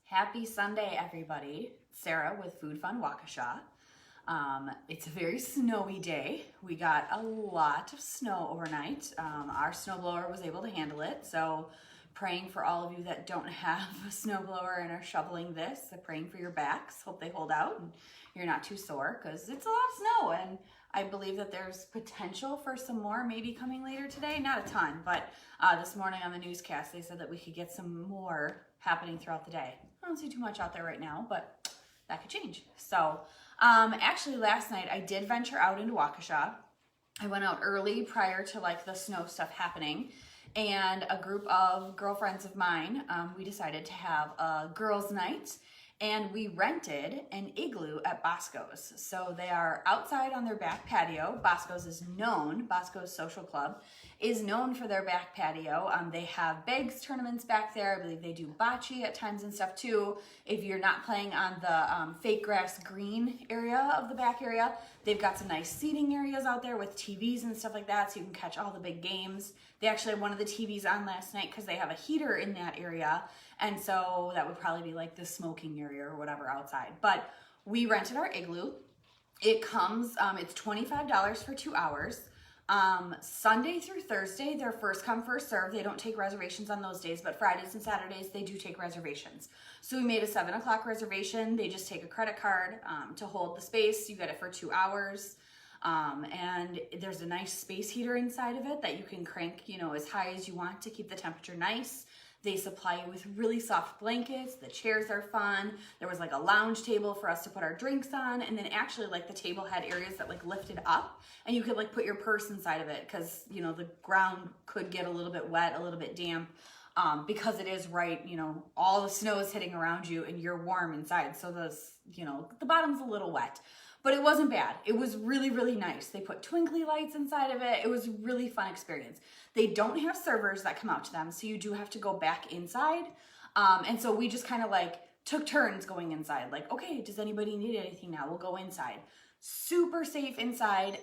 Happy Sunday, everybody. Sarah with Food Fun Waukesha. It's a very snowy day. We got a lot of snow overnight. Our snowblower was able to handle it, so praying for all of you that don't have a snowblower and are shoveling this. I'm praying for your backs. Hope they hold out and you're not too sore because it's a lot of snow, and I believe that there's potential for some more maybe coming later today. Not a ton, but this morning on the newscast they said that we could get some more happening throughout the day. I don't see too much out there right now, but that could change. So actually last night I did venture out into Waukesha. I went out early prior to like the snow stuff happening, and a group of girlfriends of mine, we decided to have a girls' night, and we rented an igloo at Bosco's. So they are outside on their back patio. Bosco's Social Club is known for their back patio. They have bags tournaments back there. I believe they do bocce at times and stuff too. If you're not playing on the fake grass green area of the back area, they've got some nice seating areas out there with TVs and stuff like that, so you can catch all the big games. They actually had one of the TVs on last night because they have a heater in that area, and so that would probably be like the smoking area or whatever outside. But we rented our igloo. It comes, it's $25 for 2 hours. Sunday through Thursday, they're first come, first serve. They don't take reservations on those days, but Fridays and Saturdays, they do take reservations. So we made a 7 o'clock reservation. They just take a credit card to hold the space. You get it for 2 hours. And there's a nice space heater inside of it that you can crank, as high as you want to keep the temperature nice. They supply you with really soft blankets. The chairs are fun. There was like a lounge table for us to put our drinks on. And then actually like the table had areas that like lifted up and you could like put your purse inside of it because, the ground could get a little bit wet, a little bit damp. Because it is right, all the snow is hitting around you and you're warm inside. So the bottom's a little wet. But it wasn't bad. It was really, really nice. They put twinkly lights inside of it. It was a really fun experience. They don't have servers that come out to them, so you do have to go back inside. And so we just kind of like took turns going inside. Like, okay, does anybody need anything now? We'll go inside. Super safe inside.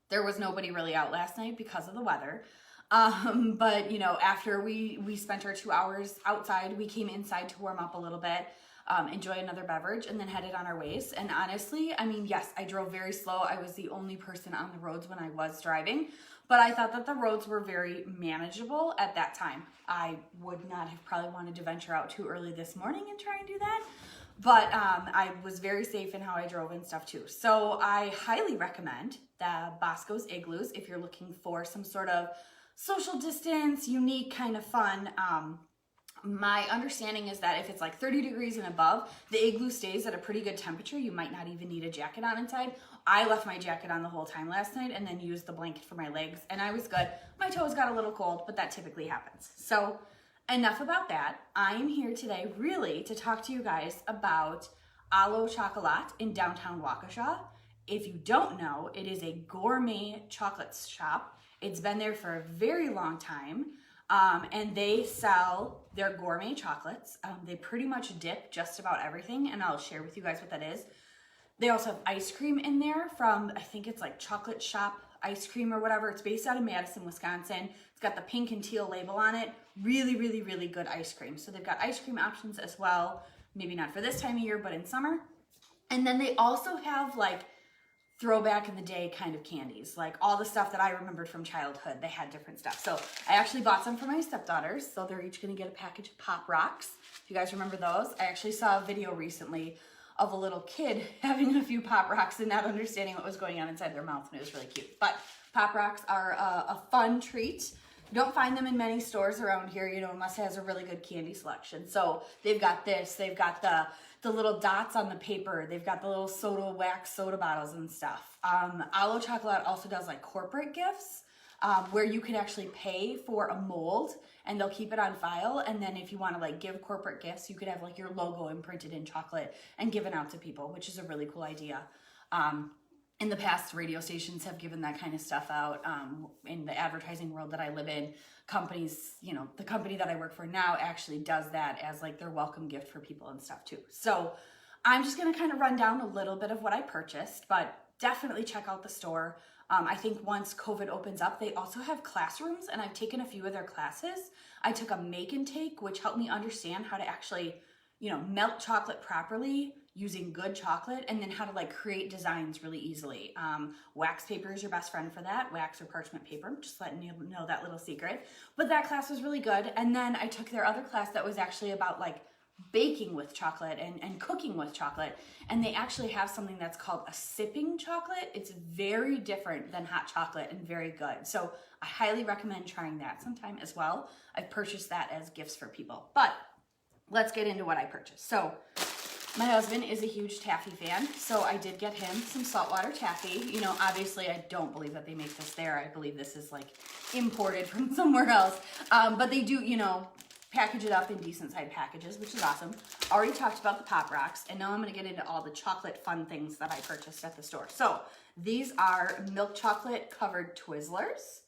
There was nobody really out last night because of the weather. But after we spent our 2 hours outside, we came inside to warm up a little bit. Enjoy another beverage, and then headed on our ways. And honestly, yes, I drove very slow. I was the only person on the roads when I was driving, but I thought that the roads were very manageable at that time. I would not have probably wanted to venture out too early this morning and try and do that, but I was very safe in how I drove and stuff too. So I highly recommend the Bosco's Igloos if you're looking for some sort of social distance, unique kind of fun. My understanding is that if it's like 30 degrees and above, the igloo stays at a pretty good temperature. You might not even need a jacket on inside. I left my jacket on the whole time last night and then used the blanket for my legs, and I was good. My toes got a little cold, but that typically happens. So enough about that. I am here today really to talk to you guys about Allo Chocolat in downtown Waukesha. If you don't know, it is a gourmet chocolate shop. It's been there for a very long time. And they sell their gourmet chocolates. They pretty much dip just about everything, and I'll share with you guys what that is. They also have ice cream in there from, I think it's like Chocolate Shop ice cream or whatever. It's based out of Madison, Wisconsin. It's got the pink and teal label on it. Really, really, really good ice cream. So they've got ice cream options as well. Maybe not for this time of year, but in summer. And then they also have like throwback in the day kind of candies, like all the stuff that I remembered from childhood. They had different stuff. So I actually bought some for my stepdaughters. So they're each gonna get a package of Pop Rocks. If you guys remember those. I actually saw a video recently of a little kid having a few Pop Rocks and not understanding what was going on inside their mouth, and it was really cute. But Pop Rocks are a fun treat. You don't find them in many stores around here, unless it has a really good candy selection. So they've got this, they've got the little dots on the paper. They've got the little wax soda bottles and stuff. Allo Chocolat also does like corporate gifts where you can actually pay for a mold and they'll keep it on file. And then if you want to like give corporate gifts, you could have like your logo imprinted in chocolate and given out to people, which is a really cool idea. In the past, radio stations have given that kind of stuff out. In the advertising world that I live in, companies, the company that I work for now actually does that as like their welcome gift for people and stuff too. So I'm just gonna kind of run down a little bit of what I purchased, but definitely check out the store. I think once COVID opens up, they also have classrooms, and I've taken a few of their classes. I took a make and take, which helped me understand how to actually you know, melt chocolate properly using good chocolate, and then how to like create designs really easily. Wax paper is your best friend for that, wax or parchment paper, just letting you know that little secret. But that class was really good. And then I took their other class that was actually about like baking with chocolate and cooking with chocolate. And they actually have something that's called a sipping chocolate. It's very different than hot chocolate and very good. So I highly recommend trying that sometime as well. I've purchased that as gifts for people. But let's get into what I purchased. So my husband is a huge taffy fan, so I did get him some saltwater taffy. You know, obviously I don't believe that they make this there. I believe this is like imported from somewhere else. But they do, you know, package it up in decent sized packages, which is awesome. Already talked about the Pop Rocks, and now I'm gonna get into all the chocolate fun things that I purchased at the store. So these are milk chocolate covered Twizzlers.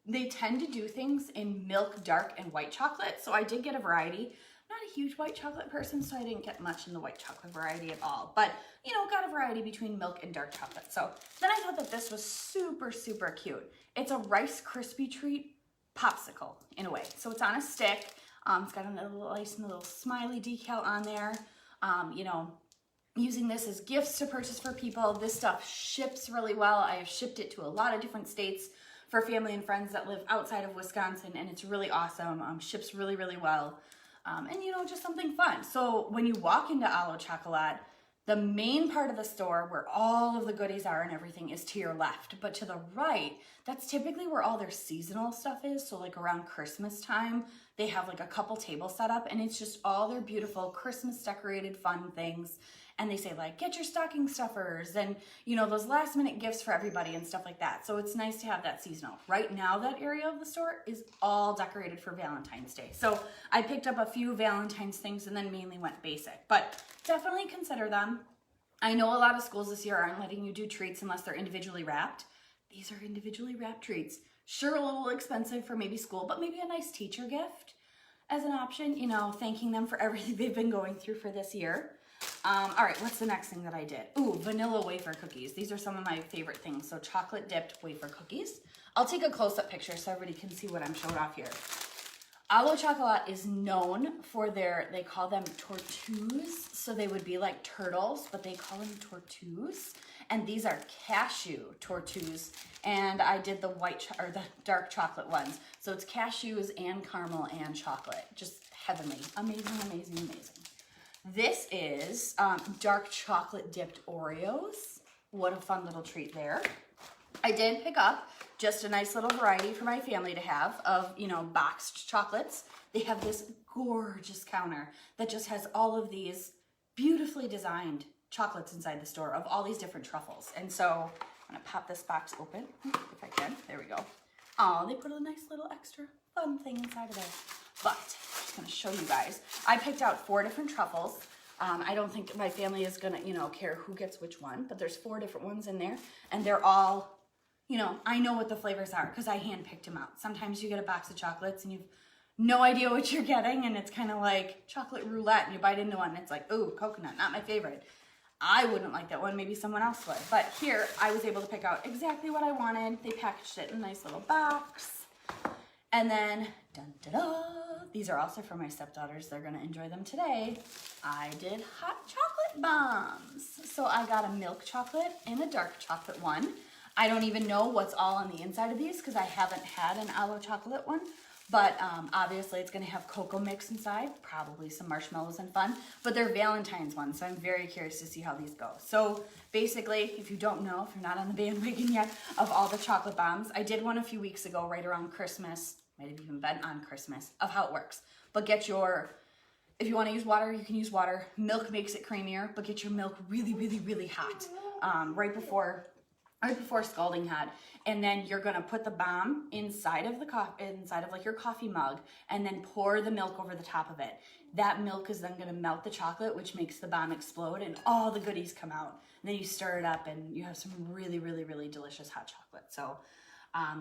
They tend to do things in milk, dark, and white chocolate, so I did get a variety. Not a huge white chocolate person, so I didn't get much in the white chocolate variety at all. But, you know, got a variety between milk and dark chocolate. So then I thought that this was super, super cute. It's a Rice Krispie treat popsicle in a way. So it's on a stick. It's got a little smiley decal on there. You know, using this as gifts to purchase for people. This stuff ships really well. I have shipped it to a lot of different states for family and friends that live outside of Wisconsin, and it's really awesome. Ships really, really well. And you know, just something fun. So when you walk into Allo Chocolat, the main part of the store where all of the goodies are and everything is to your left, but to the right, that's typically where all their seasonal stuff is. So like around Christmas time, they have like a couple tables set up, and it's just all their beautiful Christmas decorated fun things. And they say like, get your stocking stuffers and, you know, those last minute gifts for everybody and stuff like that. So it's nice to have that seasonal. Right now, that area of the store is all decorated for Valentine's Day. So I picked up a few Valentine's things and then mainly went basic, but definitely consider them. I know a lot of schools this year aren't letting you do treats unless they're individually wrapped. These are individually wrapped treats. Sure, a little expensive for maybe school, but maybe a nice teacher gift as an option, you know, thanking them for everything they've been going through for this year. All right, what's the next thing that I did? Ooh, vanilla wafer cookies. These are some of my favorite things. So chocolate dipped wafer cookies. I'll take a close-up picture so everybody can see what I'm showing off here. Allo Chocolat is known for they call them tortues. So they would be like turtles, but they call them tortues. And these are cashew tortues. And I did the the dark chocolate ones. So it's cashews and caramel and chocolate. Just heavenly. Amazing, amazing, amazing. This is dark chocolate dipped Oreos. What a fun little treat there. I did pick up just a nice little variety for my family to have of, you know, boxed chocolates. They have this gorgeous counter that just has all of these beautifully designed chocolates inside the store of all these different truffles. And so I'm gonna pop this box open if I can. There we go. Oh, they put a nice little extra fun thing inside of there. But I'm just gonna show you guys. I picked out 4 different truffles. I don't think my family is gonna, you know, care who gets which one, but there's 4 different ones in there, and they're all, you know, I know what the flavors are because I hand-picked them out. Sometimes you get a box of chocolates and you've no idea what you're getting, and it's kind of like chocolate roulette, and you bite into one, and it's like, ooh, coconut, not my favorite. I wouldn't like that one, maybe someone else would. But here, I was able to pick out exactly what I wanted. They packaged it in a nice little box. And then, dun da da, these are also for my stepdaughters. They're gonna enjoy them today. I did hot chocolate bombs. So I got a milk chocolate and a dark chocolate one. I don't even know what's all on the inside of these because I haven't had an Allo chocolate one. But obviously it's gonna have cocoa mix inside, probably some marshmallows and fun, but they're Valentine's ones, so I'm very curious to see how these go. So basically, if you don't know, if you're not on the bandwagon yet, of all the chocolate bombs, I did one a few weeks ago, right around Christmas, might have even been on Christmas, of how it works. But get your, if you wanna use water, you can use water. Milk makes it creamier, but get your milk really, really, really hot right before scalding hot, and then you're gonna put the bomb inside of like your coffee mug, and then pour the milk over the top of it. That milk is then gonna melt the chocolate, which makes the bomb explode, and all the goodies come out. And then you stir it up, and you have some really, really, really delicious hot chocolate. So,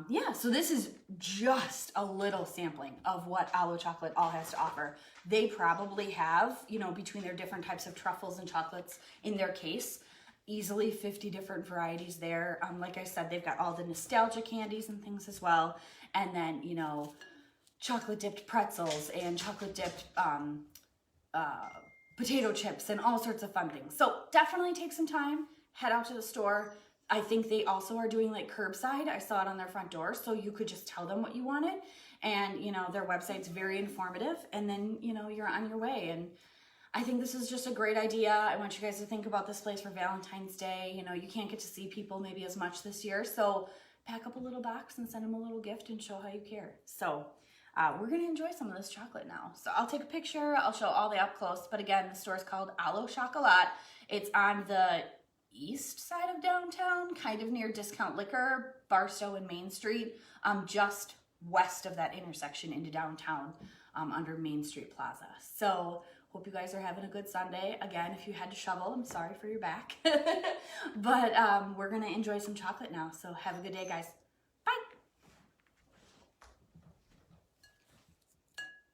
yeah. So this is just a little sampling of what Allo Chocolate all has to offer. They probably have, you know, between their different types of truffles and chocolates in their case, easily 50 different varieties there. Like I said, they've got all the nostalgia candies and things as well. And then, you know, chocolate dipped pretzels and chocolate dipped potato chips and all sorts of fun things. So definitely take some time, head out to the store. I think they also are doing like curbside. I saw it on their front door, so you could just tell them what you wanted. And, you know, their website's very informative, and then, you know, you're on your way. And I think this is just a great idea. I want you guys to think about this place for Valentine's Day. You know, you can't get to see people maybe as much this year, so pack up a little box and send them a little gift and show how you care. So we're gonna enjoy some of this chocolate now. So I'll take a picture, I'll show all the up close, but again, the store is called Allo Chocolat. It's on the east side of downtown, kind of near Discount Liquor, Barstow and Main Street, just west of that intersection into downtown, under Main Street Plaza. So hope you guys are having a good Sunday. Again, if you had to shovel, I'm sorry for your back. But we're gonna enjoy some chocolate now. So have a good day, guys.